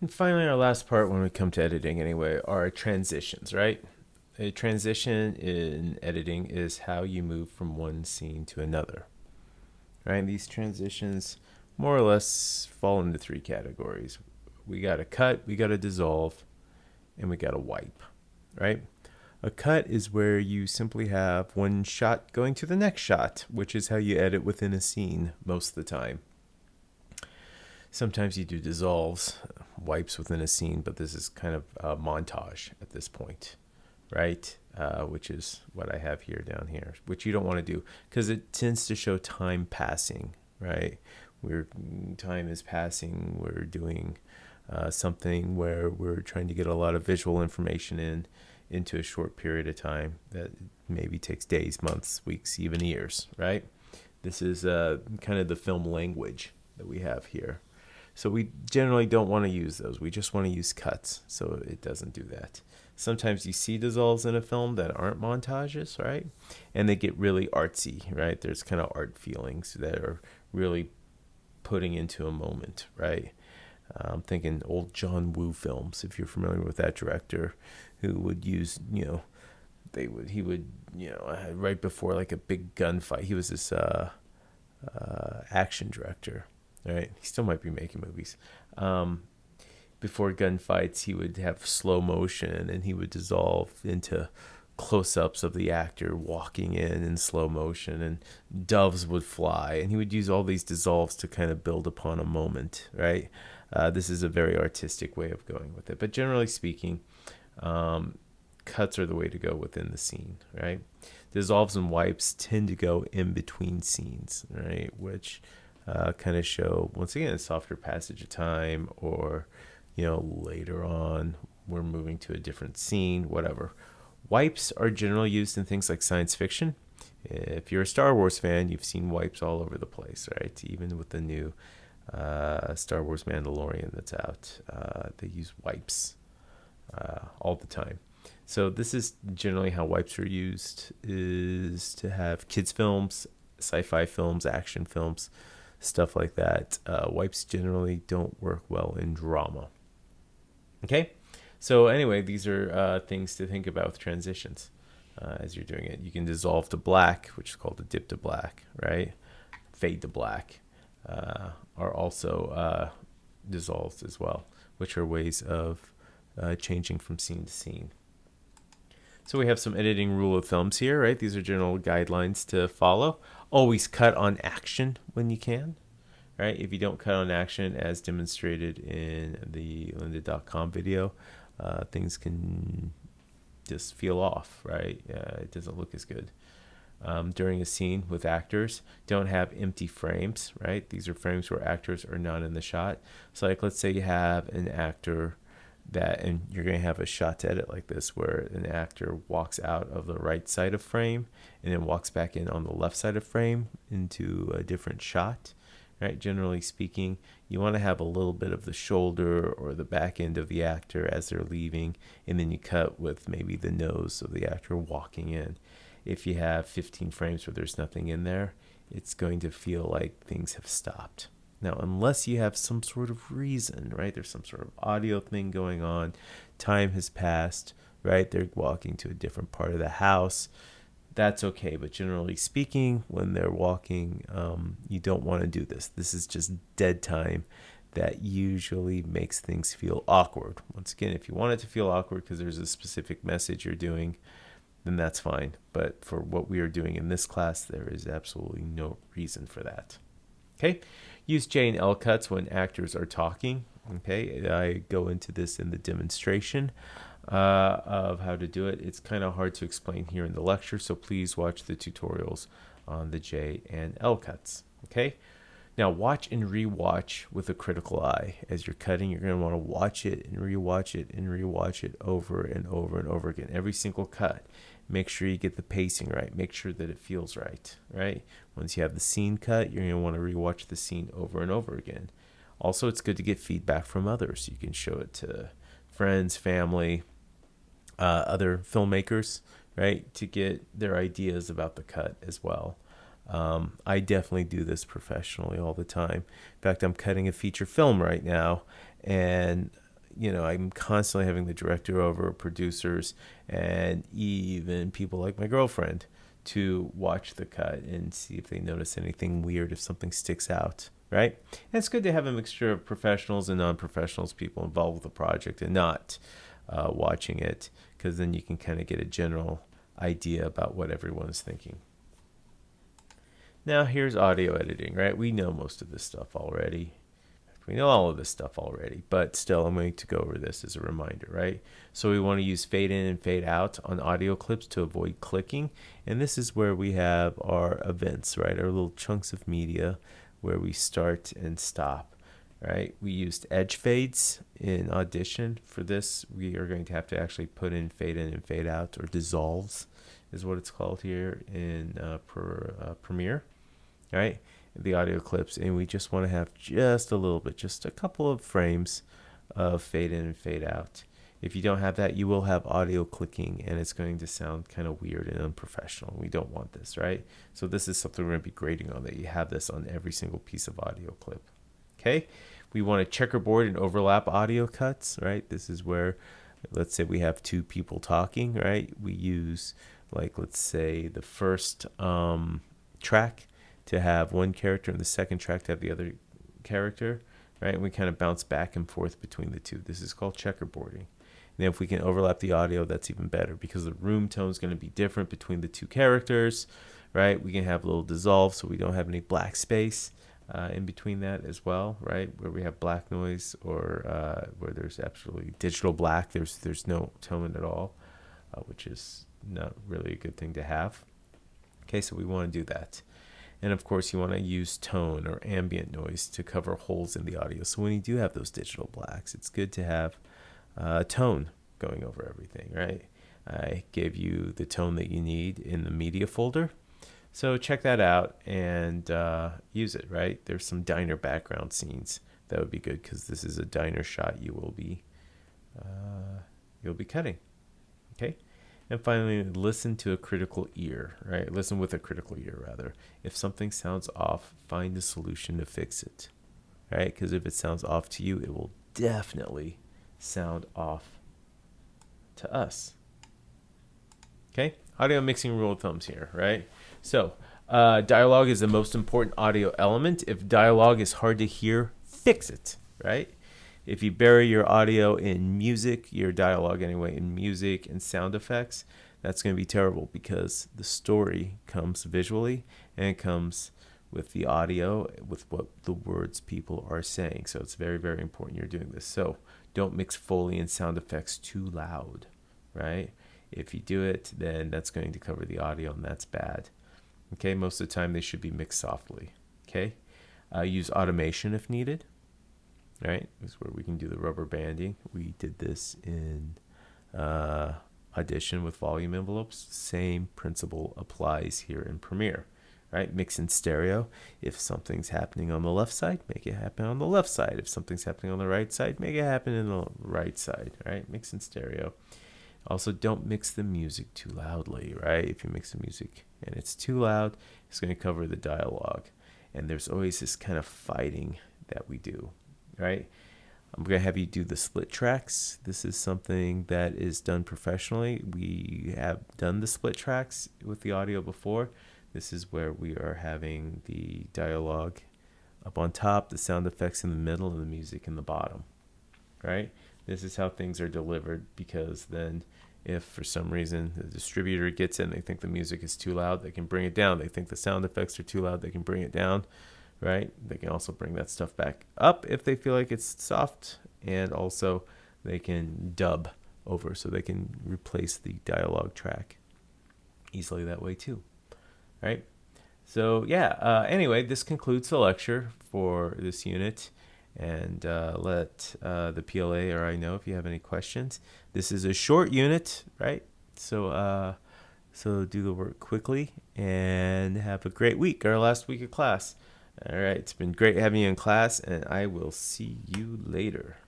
And finally, our last part when we come to editing, anyway, are transitions, right? A transition in editing is how you move from one scene to another, right? These transitions more or less fall into three categories. We got to cut, we got to dissolve, and we got to wipe, right? A cut is where you simply have one shot going to the next shot, which is how you edit within a scene most of the time. Sometimes you do dissolves, wipes within a scene, but this is kind of a montage at this point, right? Which is what I have here down here, which you don't want to do because it tends to show time passing, right? We're time is passing. We're doing something where we're trying to get a lot of visual information into a short period of time that maybe takes days, months, weeks, even years, right? This is kind of the film language that we have here. So we generally don't want to use those. We just want to use cuts so it doesn't do that. Sometimes you see dissolves in a film that aren't montages, right? And they get really artsy, right? There's kind of art feelings that are really putting into a moment, right? I'm thinking old John Woo films, if you're familiar with that director, who would use, he would, right before like a big gunfight, he was this action director, right? He still might be making movies. Before gunfights, he would have slow motion and he would dissolve into close-ups of the actor walking in slow motion, and doves would fly, and he would use all these dissolves to kind of build upon a moment, right? This is a very artistic way of going with it, but generally speaking, cuts are the way to go within the scene, right? Dissolves and wipes tend to go in between scenes, right? Which kind of show, once again, a softer passage of time, or, later on, we're moving to a different scene, whatever. Wipes are generally used in things like science fiction. If you're a Star Wars fan, you've seen wipes all over the place, right? Even with the new Star Wars Mandalorian that's out, they use wipes all the time. So this is generally how wipes are used, is to have kids films, sci-fi films, action films, stuff like that. Wipes generally don't work well in drama. Okay, so anyway, these are things to think about with transitions as you're doing it. You can dissolve to black, which is called a dip to black, right? Fade to black are also dissolves as well, which are ways of changing from scene to scene. So we have some editing rule of thumbs here, right? These are general guidelines to follow. Always cut on action when you can, right? If you don't cut on action, as demonstrated in the lynda.com video, things can just feel off, right? It doesn't look as good. During a scene with actors, don't have empty frames, right? These are frames where actors are not in the shot. So, like, let's say you have an actor and you're going to have a shot to edit like this, where an actor walks out of the right side of frame and then walks back in on the left side of frame into a different shot, right? Generally speaking, you want to have a little bit of the shoulder or the back end of the actor as they're leaving, and then you cut with maybe the nose of the actor walking in. If you have 15 frames where there's nothing in there, it's going to feel like things have stopped. Now, unless you have some sort of reason, right? There's some sort of audio thing going on, time has passed, right? They're walking to a different part of the house. That's okay. But generally speaking, when they're walking, you don't want to do this. This is just dead time that usually makes things feel awkward. Once again, if you want it to feel awkward because there's a specific message you're doing, then that's fine. But for what we are doing in this class, there is absolutely no reason for that. Okay, use J and L cuts when actors are talking. Okay, I go into this in the demonstration of how to do it. It's kind of hard to explain here in the lecture, so please watch the tutorials on the J and L cuts. Okay, now watch and rewatch with a critical eye. As you're cutting, you're going to want to watch it and rewatch it and rewatch it over and over and over again. Every single cut. Make sure you get the pacing right. Make sure that it feels right, right? Once you have the scene cut, you're going to want to rewatch the scene over and over again. Also, it's good to get feedback from others. You can show it to friends, family, other filmmakers, right, to get their ideas about the cut as well. I definitely do this professionally all the time. In fact, I'm cutting a feature film right now, and I'm constantly having the director over, producers, and even people like my girlfriend to watch the cut and see if they notice anything weird, if something sticks out, right? And it's good to have a mixture of professionals and non-professionals, people involved with the project and not watching it, because then you can kind of get a general idea about what everyone's thinking. Now here's audio editing, right? We know most of this stuff already. We know all of this stuff already, but still I'm going to go over this as a reminder, right? So we want to use fade in and fade out on audio clips to avoid clicking. And this is where we have our events, right? Our little chunks of media where we start and stop, right? We used edge fades in Audition. For this, we are going to have to actually put in and fade out, or dissolves is what it's called here in Premiere, right? The audio clips, and we just want to have just a little bit, just a couple of frames of fade in and fade out. If you don't have that, you will have audio clicking, and it's going to sound kind of weird and unprofessional. We don't want this, right? So this is something we're going to be grading on, that you have this on every single piece of audio clip. Okay, we want to checkerboard and overlap audio cuts, right? This is where, let's say we have two people talking, right? We use, like, let's say the first track to have one character and the second track to have the other character, right? And we kind of bounce back and forth between the two. This is called checkerboarding. And then if we can overlap the audio, that's even better, because the room tone is going to be different between the two characters, right? We can have a little dissolve so we don't have any black space in between that as well, right? Where we have black noise, or where there's absolutely digital black, there's no tone at all, which is not really a good thing to have. Okay, so we want to do that. And of course, you want to use tone or ambient noise to cover holes in the audio. So when you do have those digital blacks, it's good to have tone going over everything, right? I gave you the tone that you need in the media folder. So check that out and use it, right? There's some diner background scenes that would be good, because this is a diner shot you'll be cutting, okay? And finally, listen to a critical ear, right? Listen with a critical ear, rather. If something sounds off, find a solution to fix it, right? Because if it sounds off to you, it will definitely sound off to us. Okay? Audio mixing rule of thumbs here, right? So, dialogue is the most important audio element. If dialogue is hard to hear, fix it, right? If you bury your audio in music, your dialogue anyway, in music and sound effects, that's going to be terrible, because the story comes visually and it comes with the audio, with what the words people are saying. So it's very, very important you're doing this. So don't mix Foley and sound effects too loud, right? If you do it, then that's going to cover the audio, and that's bad. Okay, most of the time they should be mixed softly. Okay, use automation if needed. Right, this is where we can do the rubber banding. We did this in Audition with volume envelopes. Same principle applies here in Premiere. Right, mix in stereo. If something's happening on the left side, make it happen on the left side. If something's happening on the right side, make it happen in the right side. Right, mix in stereo. Also, don't mix the music too loudly. Right, if you mix the music and it's too loud, it's going to cover the dialogue. And there's always this kind of fighting that we do. Right, I'm going to have you do the split tracks. This is something that is done professionally. We have done the split tracks with the audio before. This is where we are having the dialogue up on top, the sound effects in the middle, and the music in the bottom. Right, this is how things are delivered, because then if for some reason the distributor gets in, they think the music is too loud, they can bring it down. They think the sound effects are too loud, they can bring it down. Right, they can also bring that stuff back up if they feel like it's soft, and also they can dub over, so they can replace the dialogue track easily that way too. Right, so yeah, anyway, this concludes the lecture for this unit, and let the PLA or I know if you have any questions. This is a short unit, right? So do the work quickly and have a great week, our last week of class. All right, it's been great having you in class, and I will see you later.